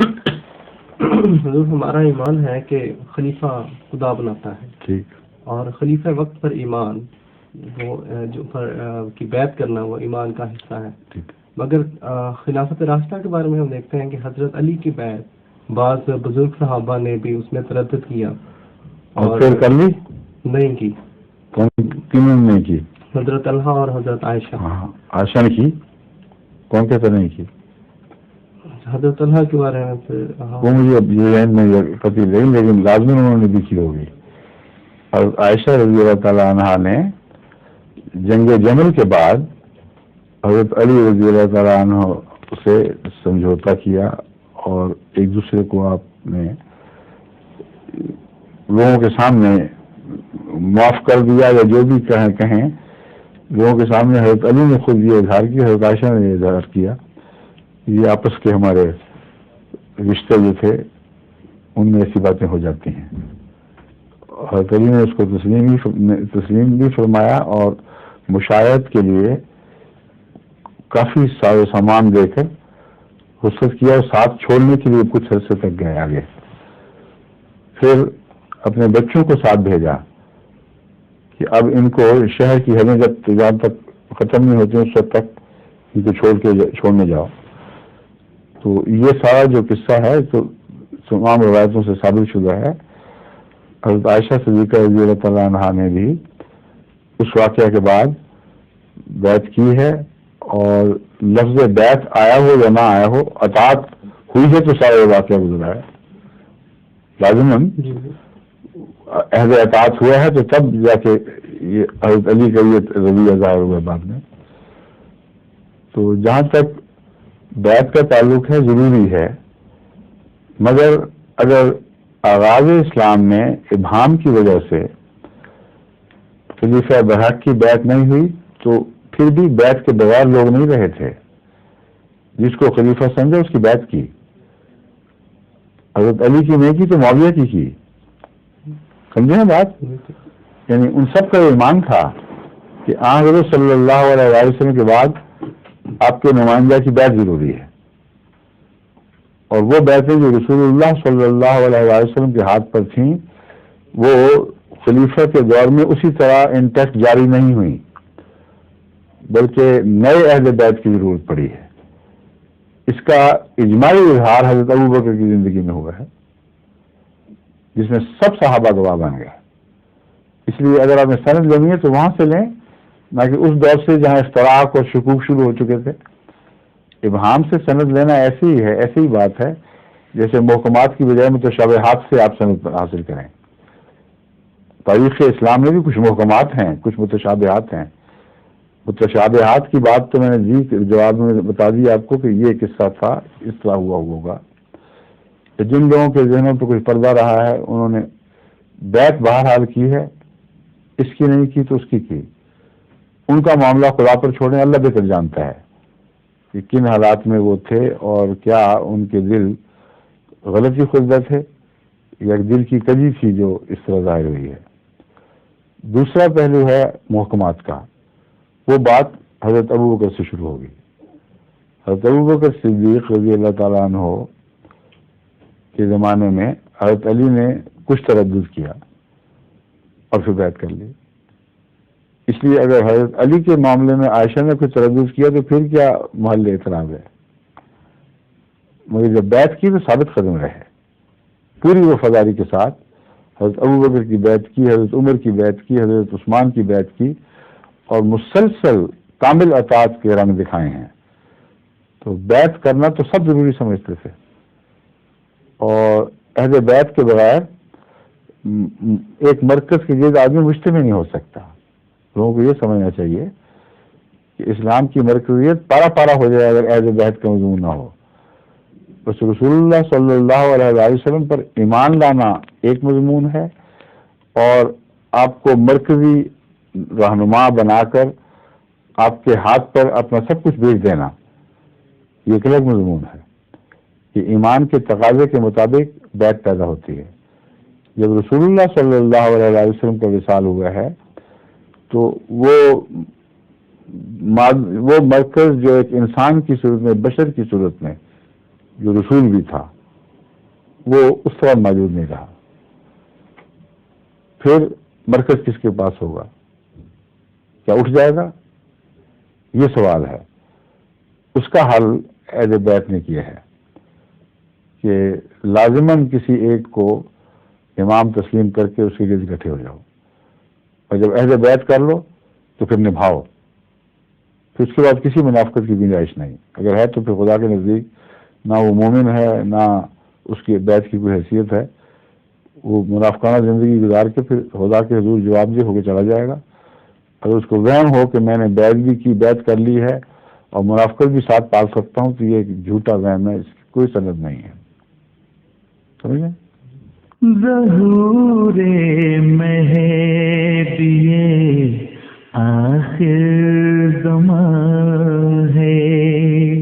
حضور ہمارا ایمان ہے کہ خلیفہ خدا بناتا ہے، ٹھیک، اور خلیفہ وقت پر ایمان وہ جو پر کی بیعت کرنا وہ ایمان کا حصہ ہے. ٹھیک. مگر خلافت راستہ کے بارے میں ہم دیکھتے ہیں کہ حضرت علی کی بیعت بعض بزرگ صحابہ نے بھی اس میں تردد کیا اور پھر کر لی نہیں کی. کیوں نہیں کی؟ حضرت طلحہ اور حضرت عائشہ. ہاں، عائشہ نے کی. کون کہتا نہیں کی؟ حضرت طلحہ کے بارے میں پھر وہ مجھے اب یہ میں پتہ نہیں، لیکن لازمی انہوں نے بھی کی ہوگی. اور عائشہ رضی اللہ تعالیٰ عنہا نے جنگ جمل کے بعد حضرت علی رضی اللہ تعالیٰ عنہ سے سمجھوتا کیا اور ایک دوسرے کو آپ نے لوگوں کے سامنے معاف کر دیا، یا جو بھی کہیں لوگوں کے سامنے حضرت علی نے خود یہ اظہار کیا، حضرت عائشہ نے یہ اظہار کیا. یہ آپس کے ہمارے رشتے جو تھے ان میں ایسی باتیں ہو جاتی ہیں. حضرت علی نے اس کو تسلیم بھی فرمایا اور مشاہد کے لیے کافی سارے سامان دے کر رخصت کیا، اور ساتھ چھوڑنے کے لیے کچھ عرصے تک گئے آگے. پھر اپنے بچوں کو ساتھ بھیجا کہ اب ان کو شہر کی حدیں جب تک ختم نہیں ہوتی اس وقت تک ان کو چھوڑنے جاؤ. تو یہ سارا جو قصہ ہے تو تمام روایتوں سے ثابت شدہ ہے. حضرت عائشہ صدیقہ رضی اللہ تعالیٰ عنہا نے بھی اس واقعہ کے بعد بیعت کی ہے، اور لفظ بیعت آیا ہو یا نہ آیا ہو، اطاعت ہوئی ہے تو سارا واقعہ گزرا ہے. لازماً عہد اطاعت ہوا ہے تو تب جا کے یہ حضرت علی کا یہ رویہ ظاہر ہوا بعد میں. تو جہاں تک بیعت کا تعلق ہے ضروری ہے، مگر اگر آغاز اسلام میں ابہام کی وجہ سے خلیفہ برحق کی بیعت نہیں ہوئی تو پھر بھی بیعت کے بغیر لوگ نہیں رہے تھے. جس کو خلیفہ سمجھا اس کی بیعت کی. حضرت علی کی نہیں کی تو معاویہ کی. سمجھے نا بات؟ یعنی ان سب کا ایمان تھا کہ حضرت صلی اللہ علیہ وسلم کے بعد آپ کے نمائندہ کی بیعت ضروری ہے، اور وہ بیعتیں جو رسول اللہ صلی اللہ علیہ وسلم کے ہاتھ پر تھیں وہ خلیفہ کے دور میں اسی طرح انٹیکٹ جاری نہیں ہوئی، بلکہ نئے عہد بیعت کی ضرورت پڑی ہے. اس کا اجماعی اظہار حضرت ابوبکر کی زندگی میں ہوا ہے، جس میں سب صحابہ گواہ بن گئے. اس لیے اگر آپ نے سند لینی ہے تو وہاں سے لیں، نہ کہ اس دور سے جہاں اختراق اور شکوک شروع ہو چکے تھے. ابہام سے سند لینا ایسی ہی بات ہے جیسے محکمات کی بجائے متشابہات سے آپ سند حاصل کریں. تاریخ اسلام میں بھی کچھ محکمات ہیں، کچھ متشابہات ہیں. متشابہات کی بات تو میں نے جواب میں بتا دی آپ کو کہ یہ قصہ تھا، اس طرح ہوا ہوگا. جن لوگوں کے ذہنوں پہ کچھ پردہ رہا ہے انہوں نے بیعت بہرحال کی ہے، اس کی نہیں کی تو اس کی. ان کا معاملہ خدا پر چھوڑیں، اللہ بہتر جانتا ہے کہ کن حالات میں وہ تھے اور کیا ان کے دل غلطی خودہ تھے یا دل کی کجی تھی جو اس طرح ظاہر ہوئی ہے. دوسرا پہلو ہے محکمات کا. وہ بات حضرت ابوبکر سے شروع ہوگی. حضرت ابوبکر صدیق رضی اللہ تعالیٰ عنہ کے زمانے میں حضرت علی نے کچھ تردد کیا اور پھر بیعت کر لی. اس لیے اگر حضرت علی کے معاملے میں عائشہ نے کچھ تردد کیا تو پھر کیا محل اعتراض ہے. مگر جب بیعت کی تو ثابت قدم رہے پوری وفاداری کے ساتھ. حضرت ابوبکر کی بیعت کی، حضرت عمر کی بیعت کی، حضرت عثمان کی بیعت کی، اور مسلسل کامل اطاعت کے رنگ دکھائے ہیں. تو بیعت کرنا تو سب ضروری سمجھتے تھے، اور عہد بیعت کے بغیر ایک مرکز کے گرد آدمی مجتمع نہیں ہو سکتا. لوگوں کو یہ سمجھنا چاہیے کہ اسلام کی مرکزیت پارا پارا ہو جائے اگر عہد بیعت کا مضمون نہ ہو. بس رسول اللہ صلی اللہ علیہ وسلم پر ایمان لانا ایک مضمون ہے، اور آپ کو مرکزی رہنما بنا کر آپ کے ہاتھ پر اپنا سب کچھ بیچ دینا یہ ایک الگ مضمون ہے. کہ ایمان کے تقاضے کے مطابق بیعت پیدا ہوتی ہے. جب رسول اللہ صلی اللہ علیہ وسلم کا وصال ہوا ہے تو وہ مرکز جو ایک انسان کی صورت میں، بشر کی صورت میں جو رسول بھی تھا وہ اس وقت موجود نہیں رہا. پھر مرکز کس کے پاس ہوگا؟ کیا اٹھ جائے گا؟ یہ سوال ہے. اس کا حل اہل بیت نے کیا ہے کہ لازماً کسی ایک کو امام تسلیم کر کے اس کے لیے اکٹھے ہو جاؤ، اور جب اہل بیت کر لو تو پھر نبھاؤ. پھر اس کے بعد کسی منافقت کی گنجائش نہیں. اگر ہے تو پھر خدا کے نزدیک نہ وہ مومن ہے، نہ اس کی بیت کی کوئی حیثیت ہے. وہ منافقانہ زندگی گزار کے پھر خدا کے حضور جواب دہ ہو کے چلا جائے گا. اگر اس کو وہم ہو کہ میں نے بیت بھی کی، بیت کر لی ہے اور منافقت بھی ساتھ پال سکتا ہوں، تو یہ ایک جھوٹا وہم ہے، اس کی کوئی سند نہیں ہے. سمجھیں؟ ظہور مہدی آخر زمان ہے،